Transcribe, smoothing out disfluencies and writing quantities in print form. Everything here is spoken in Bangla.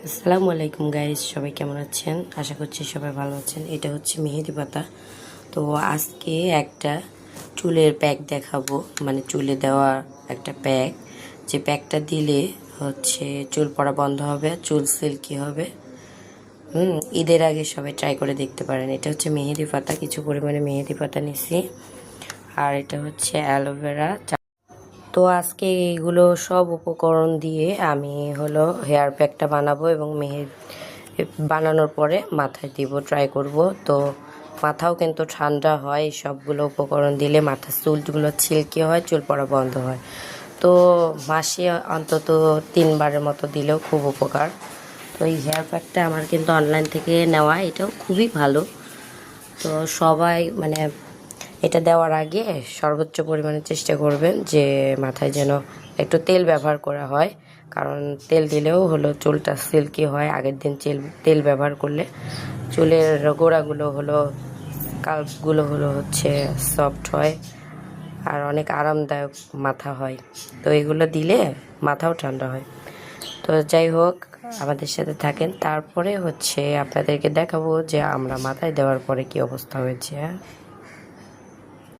আসসালামু আলাইকুম গাইস, সবাই কেমন আছেন? আশা করছি সবাই ভালো আছেন। এটা হচ্ছে মেহেদি পাতা। তো আজকে একটা চুলের প্যাক দেখাবো, মানে চুলে দেওয়া একটা প্যাক, যে প্যাকটা দিলে হচ্ছে চুল পড়া বন্ধ হবে, চুল সিল্কি হবে। ঈদের আগে সবাই ট্রাই করে দেখতে পারেন। এটা হচ্ছে মেহেদি পাতা, কিছু পরিমাণে মেহেদি পাতা নিছি, আর এটা হচ্ছে অ্যালোভেরা। তো আজকে এইগুলো সব উপকরণ দিয়ে আমি হেয়ার প্যাকটা বানাবো এবং বানানোর পরে মাথায় দিব, ট্রাই করব। তো মাথাও কিন্তু ঠান্ডা হয়, এই সবগুলো উপকরণ দিলে মাথার চুলগুলো সিল্কি হয়, চুল পড়া বন্ধ হয়। তো মাসে অন্তত 3বারের মতো দিলেও খুব উপকার। তো এই হেয়ার প্যাকটা আমার কিন্তু অনলাইন থেকে নেওয়া, এটাও খুবই ভালো। তো সবাই মানে এটা দেওয়ার আগে সর্বোচ্চ পরিমাণে চেষ্টা করবেন যে মাথায় যেন একটু তেল ব্যবহার করা হয়, কারণ তেল দিলেও চুলটা সিল্কি হয়। আগের দিন তেল ব্যবহার করলে চুলের গোড়াগুলো কাল্পগুলো হচ্ছে সফট হয়, আর অনেক আরামদায়ক মাথা হয়। তো এগুলো দিলে মাথাও ঠান্ডা হয়। তো যাই হোক, আমাদের সাথে থাকেন, তারপরে হচ্ছে আপনাদেরকে দেখাবো যে আমরা মাথায় দেওয়ার পরে কি অবস্থা হয়েছে। হ্যাঁ,